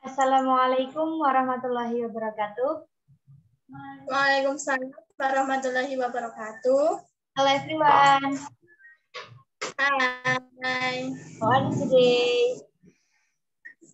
Assalamualaikum warahmatullahi wabarakatuh. Waalaikumsalam warahmatullahi wabarakatuh. Hello everyone. Hi. How are you today?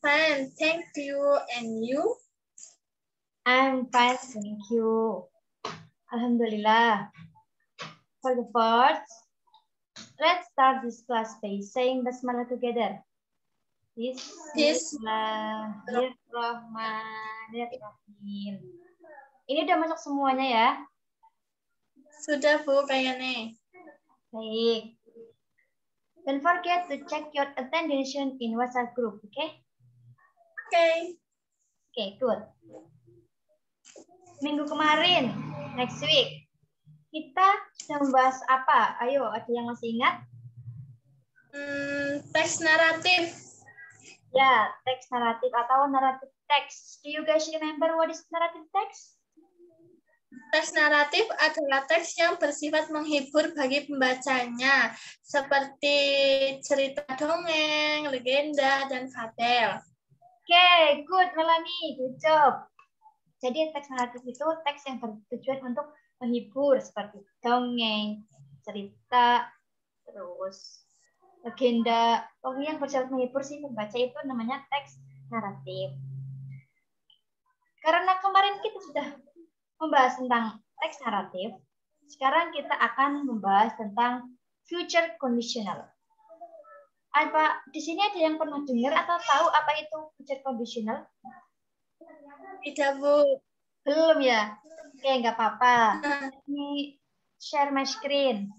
Fine, thank you. And you? I'm fine, thank you. Alhamdulillah. For the first, let's start this class by saying basmalah together. Bismillahirrahmanirrahim. Ini udah masuk semuanya ya? Sudah Bu, kayaknya. Baik. Don't forget to check your attention in WhatsApp group, okay? Okay. Okay, good. Minggu kemarin, next week, kita sudah membahas apa? Ayo, ada yang masih ingat? Teks naratif. Ya, teks naratif atau narrative text. Do you guys remember what is narrative text? Teks naratif adalah teks yang bersifat menghibur bagi pembacanya, seperti cerita dongeng, legenda, dan fabel. Okay, good Melanie, good job. Jadi teks naratif itu teks yang bertujuan untuk menghibur, seperti dongeng, cerita, terus legenda. Pokoknya yang bersifat menghibur sih pembaca itu namanya teks naratif. Karena kemarin kita sudah membahas tentang teks naratif, sekarang kita akan membahas tentang future conditional. Apa di sini ada yang pernah dengar atau tahu apa itu future conditional? Tidak Bu. Belum ya? Oke, nggak apa-apa. Ini share my screen.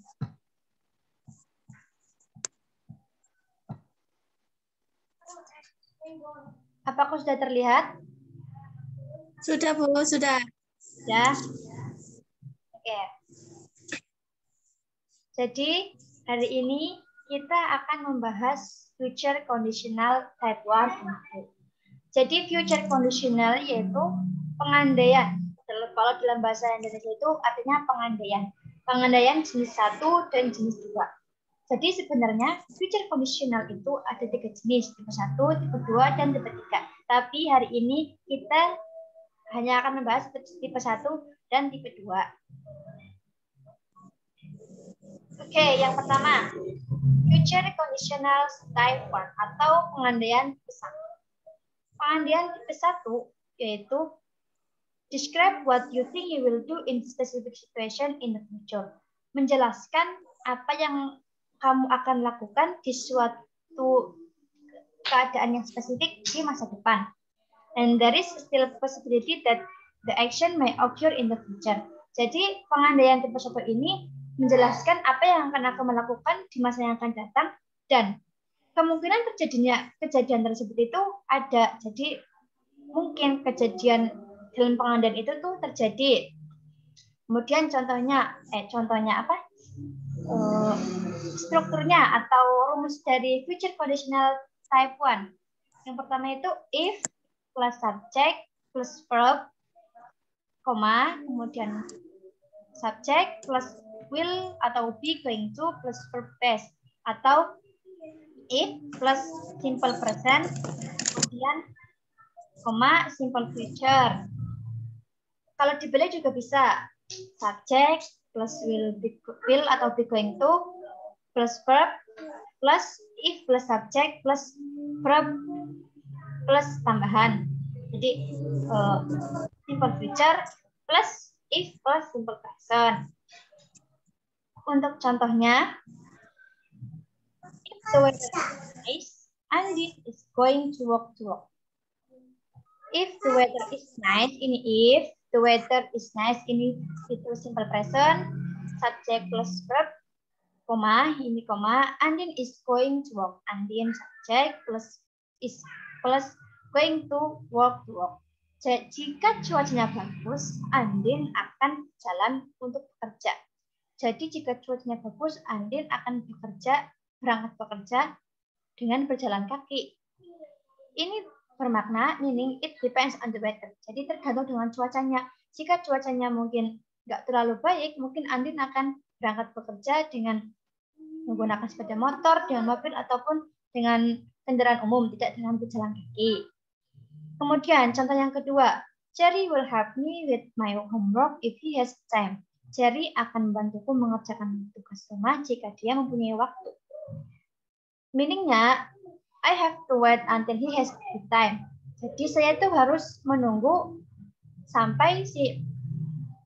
Apakah sudah terlihat? Sudah Bu, sudah. Ya. Oke. Jadi, hari ini kita akan membahas future conditional type 1 and 2. Jadi, future conditional yaitu pengandaian. Kalau dalam bahasa Indonesia itu artinya pengandaian. Pengandaian jenis 1 dan jenis 2. Jadi sebenarnya future conditional itu ada 3 jenis, tipe 1, tipe 2, dan tipe 3. Tapi hari ini kita hanya akan membahas tipe 1 dan tipe 2. Oke, yang pertama, future conditional type 1 atau pengandaian tipe 1. Pengandaian tipe 1 yaitu describe what you think you will do in specific situation in the future. Menjelaskan apa yang kamu akan lakukan di suatu keadaan yang spesifik di masa depan. And there is still possibility that the action may occur in the future. Jadi pengandaian tipe 1 ini menjelaskan apa yang akan kamu lakukan di masa yang akan datang dan kemungkinan terjadinya kejadian tersebut itu ada. Jadi mungkin kejadian dalam pengandaian itu tuh terjadi. Kemudian contohnya apa? Strukturnya atau rumus dari future conditional type 1. Yang pertama itu if plus subject plus verb, koma, kemudian subject plus will atau be going to plus verb base, atau if plus simple present, kemudian koma, simple future. Kalau dibalik juga bisa subject plus will atau be going to plus verb plus if plus subject plus verb plus tambahan. Jadi simple future plus if plus simple present. Untuk contohnya, if the weather is nice, Andi is going to walk to work. If the weather is nice, ini if the weather is nice, ini itu simple present, subject plus verb, koma, ini koma, Andin is going to work. Andin subject plus is plus going to work to work. Jika cuacanya bagus, Andin akan jalan untuk bekerja. Jadi jika cuacanya bagus, Andin akan berangkat bekerja dengan berjalan kaki. Ini bermakna meaning it depends on the weather. Jadi tergantung dengan cuacanya. Jika cuacanya mungkin nggak terlalu baik, mungkin Andin akan berangkat bekerja dengan menggunakan sepeda motor, dengan mobil, ataupun dengan kendaraan umum, tidak dengan berjalan kaki. Kemudian contoh yang kedua, Jerry will help me with my homework if he has time. Jerry akan membantuku mengerjakan tugas rumah jika dia mempunyai waktu. Meaningnya, I have to wait until he has the time. Jadi saya itu harus menunggu sampai si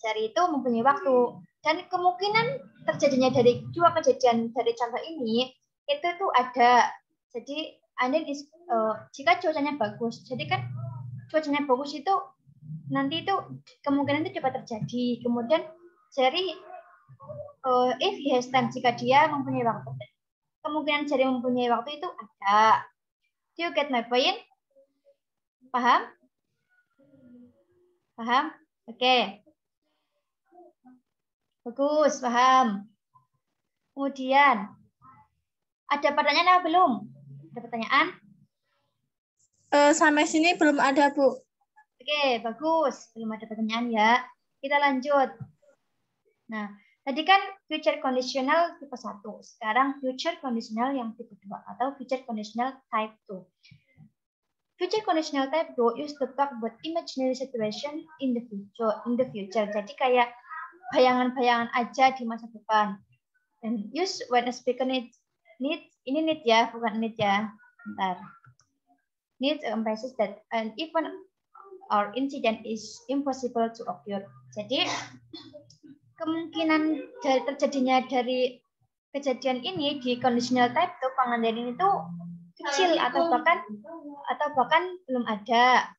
Jerry itu mempunyai waktu. Dan kemungkinan terjadinya dari dua kejadian dari contoh ini itu tuh ada. Jadi jika cuacanya bagus, jadi kan cuacanya bagus itu nanti itu kemungkinan itu dapat terjadi. Kemudian Jerry if he has time, jika dia mempunyai waktu, kemungkinan Jerry mempunyai waktu itu ada. Do you get my point? Paham? Paham? Oke. Bagus, paham. Kemudian, ada pertanyaan apa belum? Ada pertanyaan? Sampai sini belum ada, Bu. Oke, bagus. Belum ada pertanyaan ya. Kita lanjut. Nah, tadi kan future conditional tipe 1. Sekarang future conditional yang tipe 2 atau future conditional type 2. Future conditional type 2 used to talk about imaginary situation in the future. Jadi kayak bayangan-bayangan aja di masa depan. And use when a speaker needs ini need ya, bukan need ya. Bentar. Needs emphasizes that an event or incident is impossible to occur. Jadi kemungkinan terjadinya dari kejadian ini di conditional type tuh pengandian ini tuh kecil atau bahkan belum ada.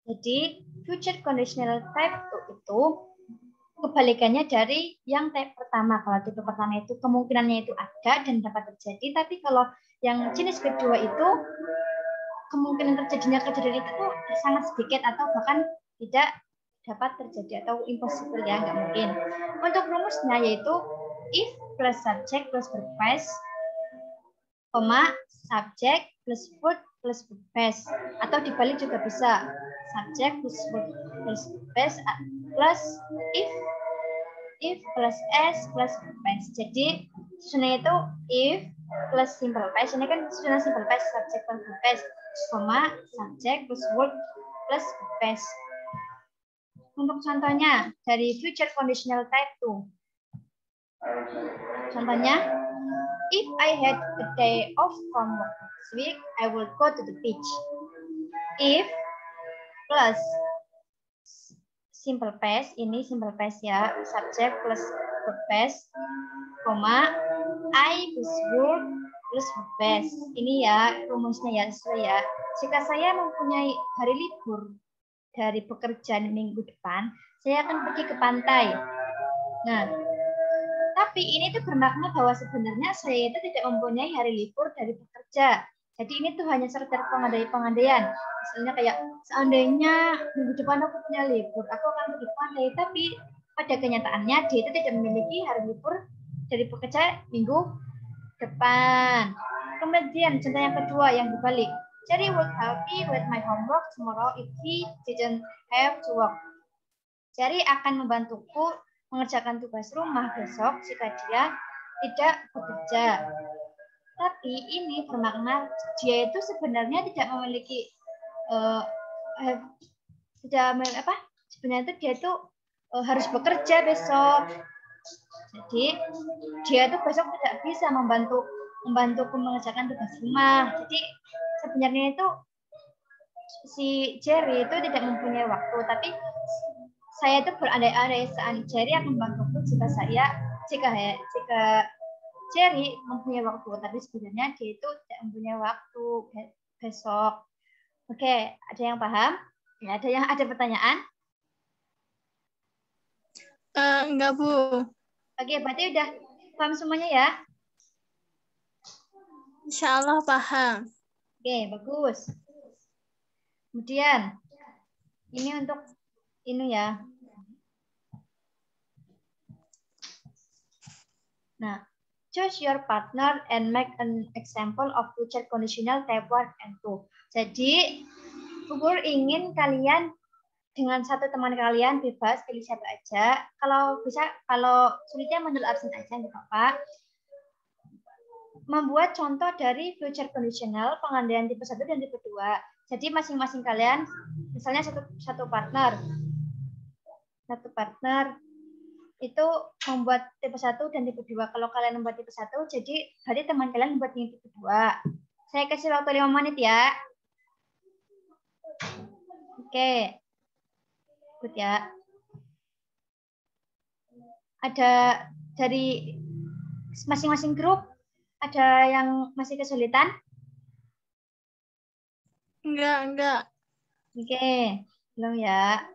Jadi future conditional type itu kebalikannya dari yang type pertama. Kalau tipe pertama itu kemungkinannya itu ada dan dapat terjadi, tapi kalau yang jenis kedua itu kemungkinan terjadinya kejadian itu sangat sedikit atau bahkan tidak dapat terjadi atau impossible ya, nggak mungkin. Untuk rumusnya yaitu if plus subject plus verb base, subject plus verb plus verb base, atau dibalik juga bisa subject plus verb plus base plus if plus s plus verb base. Jadi susunannya itu if plus simple past, ini kan susunan simple past subject plus verb base, subject plus verb plus verb base. Untuk contohnya dari future conditional type 2. Contohnya, if I had a day off from work this week, I will go to the beach. If plus simple past, ini simple past ya, subject plus verb base, I plus work plus verb base. Ini ya rumusnya ya, sesuai ya. Jika saya mempunyai hari libur dari pekerjaan minggu depan, saya akan pergi ke pantai. Nah, tapi ini tuh bermakna bahwa sebenarnya saya itu tidak mempunyai hari libur dari bekerja. Jadi ini tuh hanya sekedar pengandaian. Misalnya kayak seandainya minggu depan aku punya libur, aku akan pergi ke pantai. Tapi pada kenyataannya dia itu tidak memiliki hari libur dari bekerja minggu depan. Kemudian contoh yang kedua yang dibalik. Jerry would help me with my homework tomorrow if he didn't have to work. Jerry akan membantuku mengerjakan tugas rumah besok jika dia tidak bekerja. Tapi ini bermakna dia itu sebenarnya tidak memiliki sebenarnya itu dia itu harus bekerja besok. Jadi dia itu besok tidak bisa membantuku mengerjakan tugas rumah. Jadi sebenarnya itu si Jerry itu tidak mempunyai waktu, tapi saya itu berandai-andai Jerry akan membantuku jika Jerry mempunyai waktu, tapi sebenarnya dia itu tidak mempunyai waktu besok. Oke, ada yang paham? Ya, ada pertanyaan? Enggak, Bu. Oke, berarti udah paham semuanya ya? Insya Allah paham. Oke, bagus. Kemudian, ini untuk ini ya. Nah, choose your partner and make an example of future conditional type 1 and 2. Jadi, Bu ingin kalian dengan satu teman kalian bebas pilih siapa aja. Kalau bisa, kalau sulitnya menurut absen aja nggak apa-apa. membuat contoh dari future conditional pengandaian tipe 1 dan tipe 2. Jadi masing-masing kalian, misalnya satu partner itu membuat tipe 1 dan tipe 2. Kalau kalian membuat tipe 1, jadi berarti teman kalian membuat yang tipe 2. Saya kasih waktu 5 menit ya. Oke. Good ya. Ada dari masing-masing grup, ada yang masih kesulitan? Enggak. Oke, belum ya.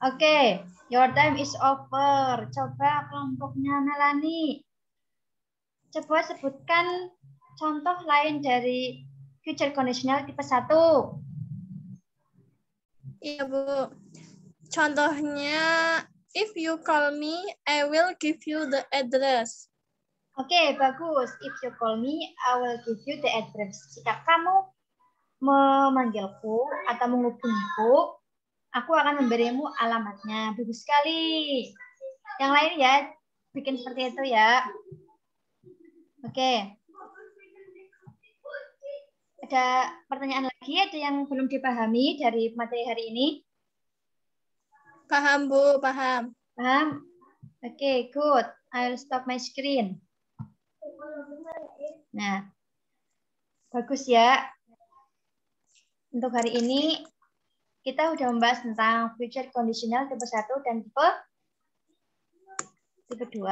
Oke, your time is over. Coba kelompoknya Melani. Coba sebutkan contoh lain dari future conditional tipe 1. Iya, Bu. Contohnya, if you call me, I will give you the address. Oke, bagus. If you call me, I will give you the address. Jika kamu memanggilku atau menghubungiku, aku akan memberimu alamatnya. Bagus sekali. Yang lain ya, bikin seperti itu ya. Oke. Ada pertanyaan lagi? Ada yang belum dipahami dari materi hari ini? Paham, Bu. Paham. Paham? Oke, good. I'll stop my screen. Nah, bagus ya. Untuk hari ini, kita udah membahas tentang future conditional tipe 1 dan tipe 2.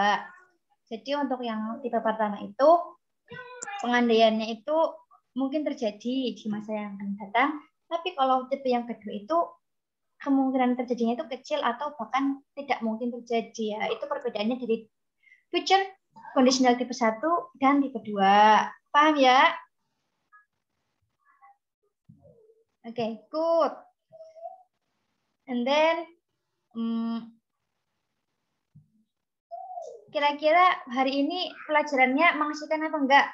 Jadi untuk yang tipe pertama itu, pengandaiannya itu mungkin terjadi di masa yang akan datang. Tapi kalau tipe yang kedua itu, kemungkinan terjadinya itu kecil atau bahkan tidak mungkin terjadi. Ya. Itu perbedaannya dari future conditional tipe 1 dan tipe 2. Paham ya? Oke, good. And then, kira-kira hari ini pelajarannya mengasihkan apa enggak?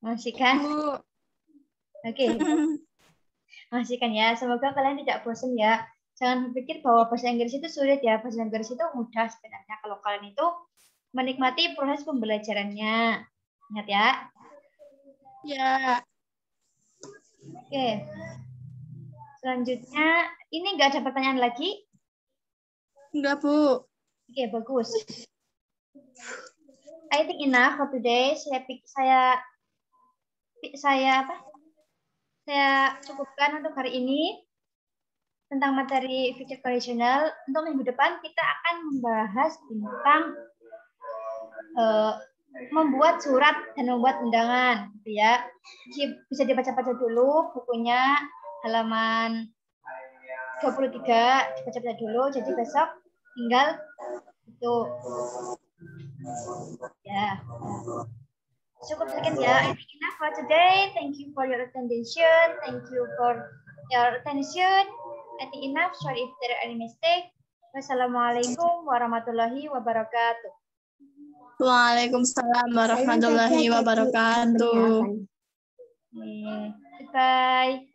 Mengasihkan? Oke. Mengasihkan ya. Semoga kalian tidak bosan ya. Jangan berpikir bahwa bahasa Inggris itu sulit ya. Bahasa Inggris itu mudah sebenarnya kalau kalian itu menikmati proses pembelajarannya. Ingat ya? Ya. Oke. Selanjutnya, ini enggak ada pertanyaan lagi? Enggak, Bu. Oke, bagus. I think enough for today. Saya cukupkan untuk hari ini tentang materi future conditional. Untuk minggu depan kita akan membahas tentang membuat surat dan membuat undangan, gitu ya. Bisa dibaca-baca dulu bukunya halaman 23, dibaca-baca dulu. Jadi besok tinggal itu ya. Cukup sekian ya. I think enough for today. Thank you for your attention. Thank you for your attention. I think enough. Sorry if there are any mistake. Wassalamualaikum warahmatullahi wabarakatuh. Waalaikumsalam warahmatullahi wabarakatuh. Goodbye.